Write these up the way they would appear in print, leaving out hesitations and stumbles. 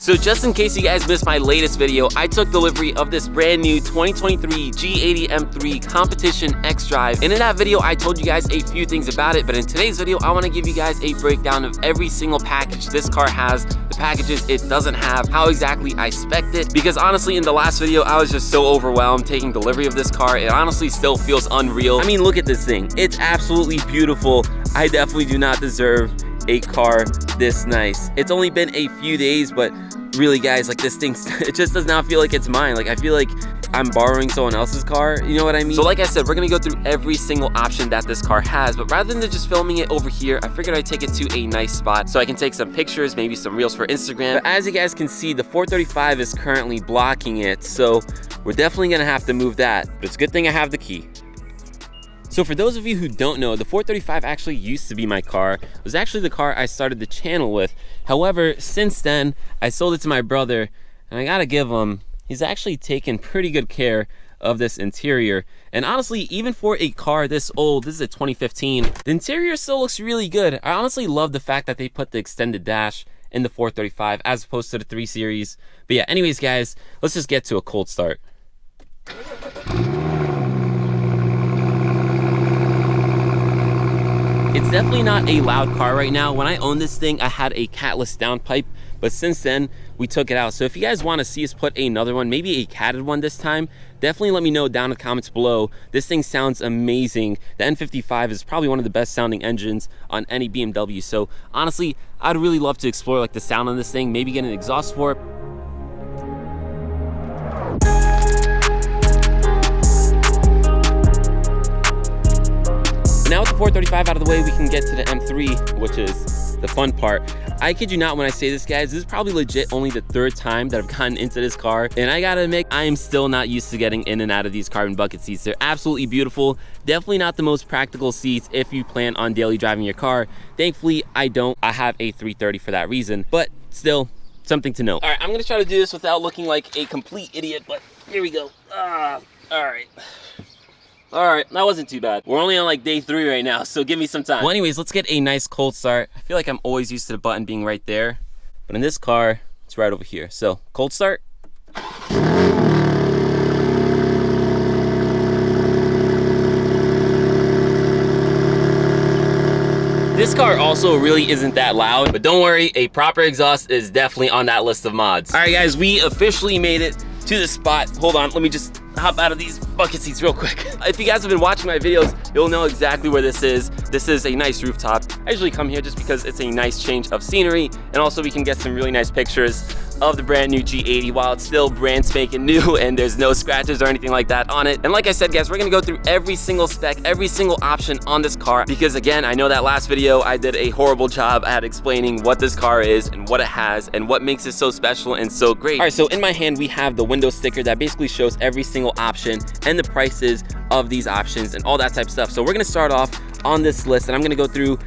So just in case you guys missed my latest video, I took delivery of this brand new 2023 G80 M3 Competition X Drive. And in that video, I told you guys a few things about it, but in today's video, I wanna give you guys a breakdown of every single package this car has, the packages it doesn't have, how exactly I spec'd it. Because honestly, in the last video, I was just so overwhelmed taking delivery of this car. It honestly still feels unreal. I mean, look at this thing. It's absolutely beautiful. I definitely do not deserve a car this nice. It's only been a few days, but really guys, like this thing, it just does not feel like it's mine. Like I feel like I'm borrowing someone else's car, you know what I mean? So like I said, we're gonna go through every single option that this car has, but rather than just filming it over here, I figured I'd take it to a nice spot so I can take some pictures, maybe some reels for Instagram. But as you guys can see, the 435 is currently blocking it, so we're definitely gonna have to move that. But it's a good thing I have the key. So for those of you who don't know, the 435 actually used to be my car. It was actually the car I started the channel with. However, since then, I sold it to my brother, and I gotta give him, he's actually taken pretty good care of this interior. And honestly, even for a car this old, this is a 2015, the interior still looks really good. I honestly love the fact that they put the extended dash in the 435 as opposed to the 3 Series. But yeah, anyways guys, let's just get to a cold start. It's definitely not a loud car right now. When I owned this thing, I had a catless downpipe, but since then, we took it out. So if you guys want to see us put another one, maybe a catted one this time, definitely let me know down in the comments below. This thing sounds amazing. The N55 is probably one of the best sounding engines on any BMW. So honestly, I'd really love to explore like the sound on this thing, maybe get an exhaust for it. Now with the 435 out of the way, we can get to the M3, which is the fun part. I kid you not when I say this, guys, this is probably legit only the 3rd time that I've gotten into this car. And I gotta admit, I am still not used to getting in and out of these carbon bucket seats. They're absolutely beautiful. Definitely not the most practical seats if you plan on daily driving your car. Thankfully, I don't. I have a 330 for that reason, but still something to note. All right, I'm gonna try to do this without looking like a complete idiot, but here we go. All right. All right, that wasn't too bad. We're only on like day 3 right now, so give me some time. Well, anyways, let's get a nice cold start. I feel like I'm always used to the button being right there, but in this car, it's right over here. So, cold start. This car also really isn't that loud, but don't worry, a proper exhaust is definitely on that list of mods. All right, guys, we officially made it to the spot. Hold on, let me just hop out of these bucket seats real quick. If you guys have been watching my videos, you'll know exactly where this is. This is a nice rooftop. I usually come here just because it's a nice change of scenery, and also we can get some really nice pictures of the brand new G80 while it's still brand spanking new and there's no scratches or anything like that on it. And like I said, guys, we're gonna go through every single spec, every single option on this car, because again, I know that last video I did a horrible job at explaining what this car is and what it has and what makes it so special and so great. All right, so in my hand, we have the window sticker that basically shows every single option and the prices of these options and all that type of stuff. So we're gonna start off on this list, and I'm gonna go through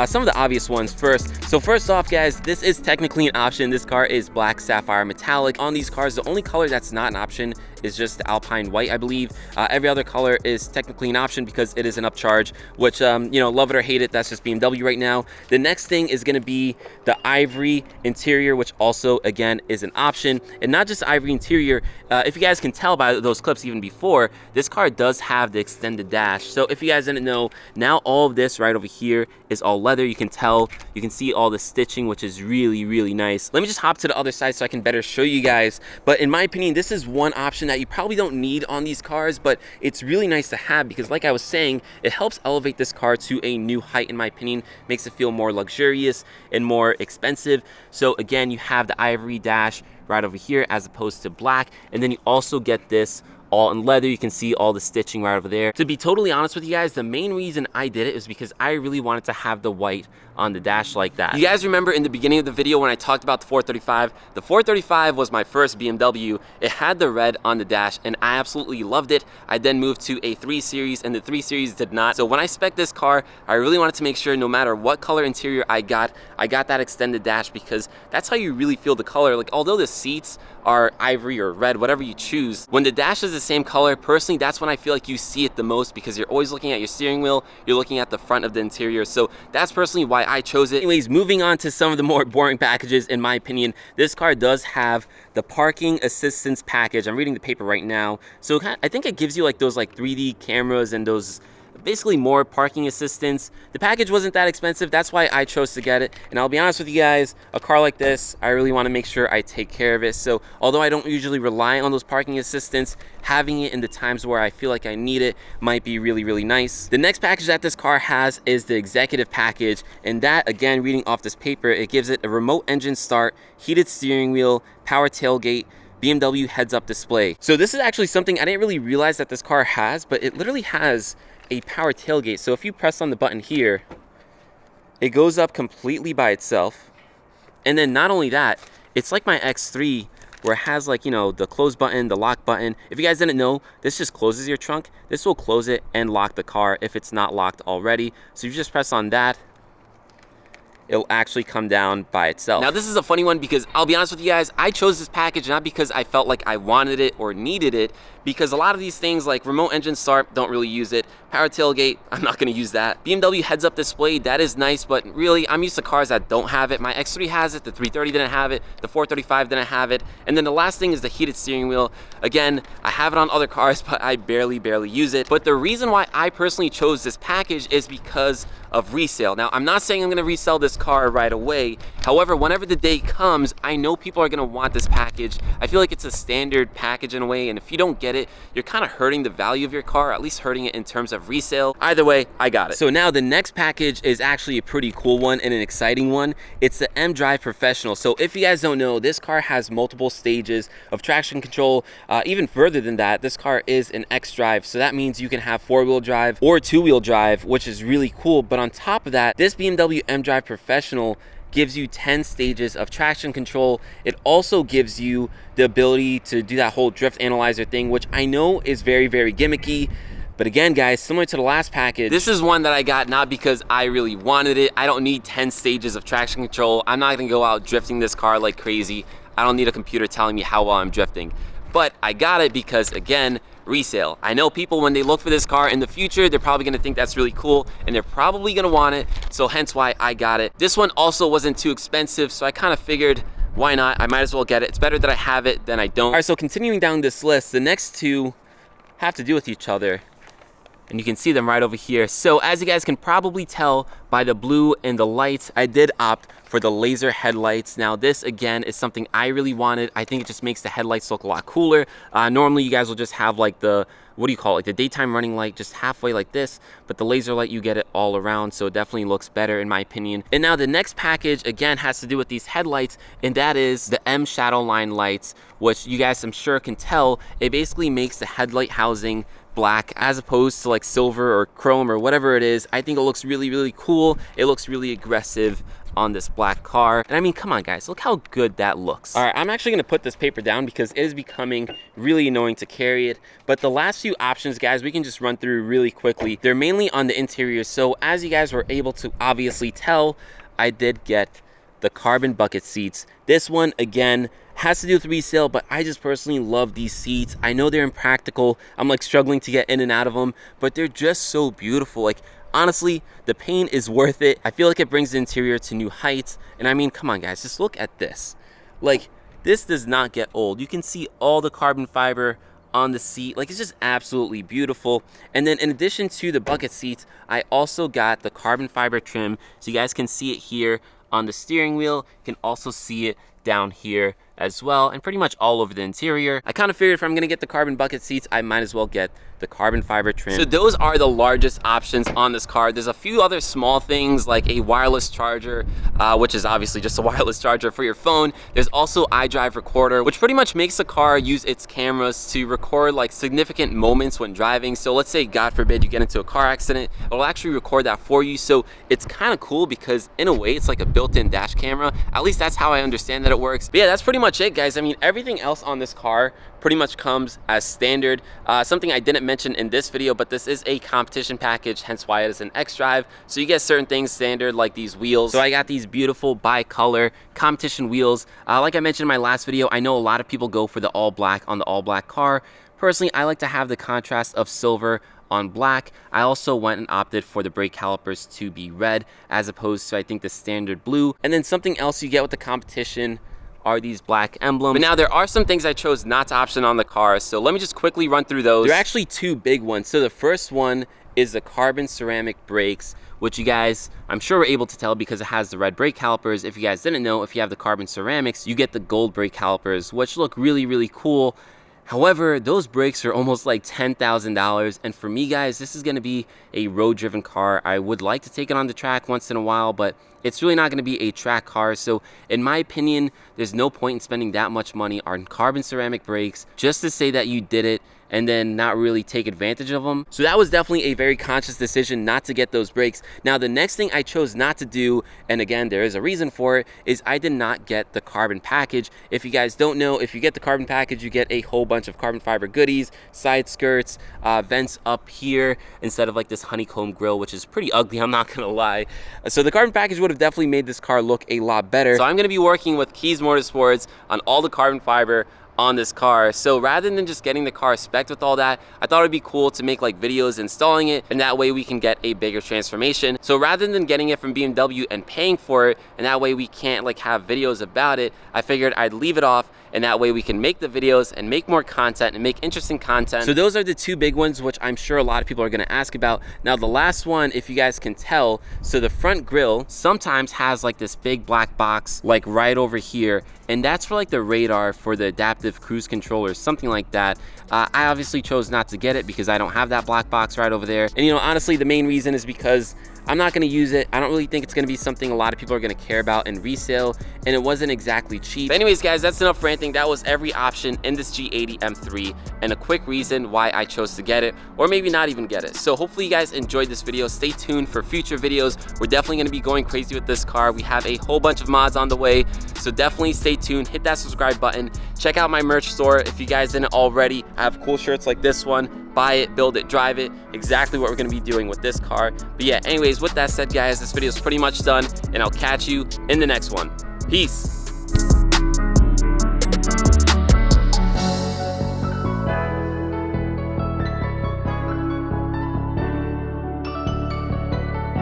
some of the obvious ones first. So first off, guys, this is technically an option. This car is black sapphire metallic. On these cars, the only color that's not an option is just the Alpine white, I believe. Every other color is technically an option because it is an upcharge, which, you know, love it or hate it, that's just BMW right now. The next thing is gonna be the ivory interior, which also, again, is an option. And not just ivory interior, if you guys can tell by those clips even before, this car does have the extended dash. So if you guys didn't know, now all of this right over here is all leather. You can tell, you can see all the stitching, which is really, really nice. Let me just hop to the other side so I can better show you guys. But in my opinion, this is one option that you probably don't need on these cars, but it's really nice to have because like I was saying, it helps elevate this car to a new height, in my opinion, makes it feel more luxurious and more expensive. So again, you have the ivory dash right over here as opposed to black, and then you also get this all in leather. You can see all the stitching right over there. To be totally honest with you guys, the main reason I did it is because I really wanted to have the white on the dash like that. You guys remember in the beginning of the video when I talked about the 435? The 435 was my first BMW. It had the red on the dash and I absolutely loved it. I then moved to a 3 Series and the 3 Series did not. So when I spec'd this car, I really wanted to make sure no matter what color interior I got that extended dash because that's how you really feel the color. Like although the seats are ivory or red, whatever you choose, when the dash is the same color, personally, that's when I feel like you see it the most, because you're always looking at your steering wheel, you're looking at the front of the interior. So that's personally why I chose it. Anyways, moving on to some of the more boring packages, in my opinion, this car does have the parking assistance package. I'm reading the paper right now. So I think it gives you like those like 3D cameras and those basically more parking assistance. The package wasn't that expensive, that's why I chose to get it. And I'll be honest with you guys, a car like this, I really want to make sure I take care of it. So although I don't usually rely on those parking assistance, having it in the times where I feel like I need it might be really, really nice. The next package that this car has is the executive package, and that, again, reading off this paper, it gives it a remote engine start, heated steering wheel, power tailgate, BMW heads-up display. So this is actually something I didn't really realize that this car has, but it literally has a power tailgate. So if you press on the button here, it goes up completely by itself. And then not only that, it's like my X3 where it has, like, you know, the close button, the lock button. If you guys didn't know, this just closes your trunk. This will close it and lock the car if it's not locked already. So you just press on that, it'll actually come down by itself. Now this is a funny one because I'll be honest with you guys, I chose this package not because I felt like I wanted it or needed it, because a lot of these things like remote engine start, don't really use it. Power tailgate, I'm not gonna use that. BMW heads up display, that is nice, but really I'm used to cars that don't have it. My X3 has it, the 330 didn't have it, the 435 didn't have it. And then the last thing is the heated steering wheel. Again, I have it on other cars, but I barely use it. But the reason why I personally chose this package is because of resale. Now, I'm not saying I'm gonna resell this car right away. However, whenever the day comes, I know people are gonna want this package. I feel like it's a standard package in a way, and if you don't get it, you're kind of hurting the value of your car, at least hurting it in terms of resale. Either way, I got it. So now the next package is actually a pretty cool one and an exciting one. It's the mDrive Professional. So if you guys don't know, this car has multiple stages of traction control. Even further than that, this car is an xDrive. So that means you can have 4-wheel drive or 2-wheel drive, which is really cool. But on top of that, this BMW mDrive Professional gives you 10 stages of traction control. It also gives you the ability to do that whole drift analyzer thing, which I know is very, very gimmicky. But again, guys, similar to the last package, this is one that I got not because I really wanted it. I don't need 10 stages of traction control. I'm not gonna go out drifting this car like crazy. I don't need a computer telling me how well I'm drifting. But I got it because, again, resale. I know people, when they look for this car in the future, they're probably gonna think that's really cool and they're probably gonna want it, so hence why I got it. This one also wasn't too expensive, so I kind of figured, why not? I might as well get it. It's better that I have it than I don't. All right, so continuing down this list, the next two have to do with each other, and you can see them right over here. So as you guys can probably tell by the blue and the lights, I did opt for the laser headlights. Now this, again, is something I really wanted. I think it just makes the headlights look a lot cooler. Normally you guys will just have like the, what do you call it, like the daytime running light just halfway like this, but the laser light, you get it all around, so it definitely looks better in my opinion. And now the next package, again, has to do with these headlights, and that is the M shadow line lights, which you guys I'm sure can tell, it basically makes the headlight housing black as opposed to like silver or chrome or whatever it is. I think it looks really, really cool. It looks really aggressive on this black car. And I mean, come on guys, look how good that looks. All right, I'm actually gonna put this paper down because it is becoming really annoying to carry it. But the last few options, guys, we can just run through really quickly. They're mainly on the interior. So as you guys were able to obviously tell, I did get the carbon bucket seats. This one, again, has to do with resale, but I just personally love these seats. I know they're impractical. I'm like struggling to get in and out of them, but they're just so beautiful. Like, honestly, the pain is worth it. I feel like it brings the interior to new heights. And I mean, come on guys, just look at this. Like, this does not get old. You can see all the carbon fiber on the seat. Like, it's just absolutely beautiful. And then in addition to the bucket seats, I also got the carbon fiber trim. So you guys can see it here on the steering wheel. You can also see it down here as well, and pretty much all over the interior. I kind of figured if I'm gonna get the carbon bucket seats, I might as well get the carbon fiber trim. So those are the largest options on this car. There's a few other small things like a wireless charger, which is obviously just a wireless charger for your phone. There's also iDrive recorder, which pretty much makes the car use its cameras to record like significant moments when driving. So let's say, God forbid, you get into a car accident, it'll actually record that for you. So it's kind of cool because in a way it's like a built-in dash camera. At least that's how I understand that it works. But yeah, that's pretty much it, guys. I mean, everything else on this car pretty much comes as standard. Something I didn't mention in this video, but this is a competition package, hence why it is an xDrive. So you get certain things standard, like these wheels. So I got these beautiful bi-color competition wheels. Like I mentioned in my last video, I know a lot of people go for the all black on the all black car. Personally, I like to have the contrast of silver on black. I also went and opted for the brake calipers to be red as opposed to, I think, the standard blue. And then something else you get with the competition are these black emblems. But now there are some things I chose not to option on the car, so let me just quickly run through those. There are actually two big ones. So the first one is the carbon ceramic brakes, which you guys, I'm sure were able to tell because it has the red brake calipers. If you guys didn't know, if you have the carbon ceramics, you get the gold brake calipers, which look really, really cool. However, those brakes are almost like $10,000, and for me, guys, this is going to be a road-driven car. I would like to take it on the track once in a while, but it's really not going to be a track car. So in my opinion, there's no point in spending that much money on carbon ceramic brakes just to say that you did it and then not really take advantage of them. So that was definitely a very conscious decision not to get those brakes. Now, the next thing I chose not to do, and again, there is a reason for it, is I did not get the carbon package. If you guys don't know, if you get the carbon package, you get a whole bunch of carbon fiber goodies, side skirts, vents up here, instead of like this honeycomb grill, which is pretty ugly, I'm not gonna lie. So the carbon package would have definitely made this car look a lot better. So I'm gonna be working with Keys Motorsports on all the carbon fiber on this car. So rather than just getting the car spec'd with all that, I thought it'd be cool to make like videos installing it, and that way we can get a bigger transformation. So rather than getting it from BMW and paying for it, and that way we can't like have videos about it, I figured I'd leave it off, and that way we can make the videos and make more content and make interesting content. So those are the two big ones, which I'm sure a lot of people are gonna ask about. Now the last one, if you guys can tell, so the front grille sometimes has like this big black box like right over here, and that's for like the radar for the adaptive cruise control or something like that. I obviously chose not to get it because I don't have that black box right over there. And you know, honestly, the main reason is because I'm not gonna use it. I don't really think it's gonna be something a lot of people are gonna care about in resale, and it wasn't exactly cheap. But anyways, guys, that's enough ranting. That was every option in this G80 M3 and a quick reason why I chose to get it, or maybe not even get it. So hopefully you guys enjoyed this video. Stay tuned for future videos. We're definitely gonna be going crazy with this car. We have a whole bunch of mods on the way, so definitely stay tuned. Hit that subscribe button. Check out my merch store if you guys didn't already. I have cool shirts like this one. Buy it, build it, drive it. Exactly what we're gonna be doing with this car. But yeah, anyways, with that said, guys, this video is pretty much done, and I'll catch you in the next one. Peace.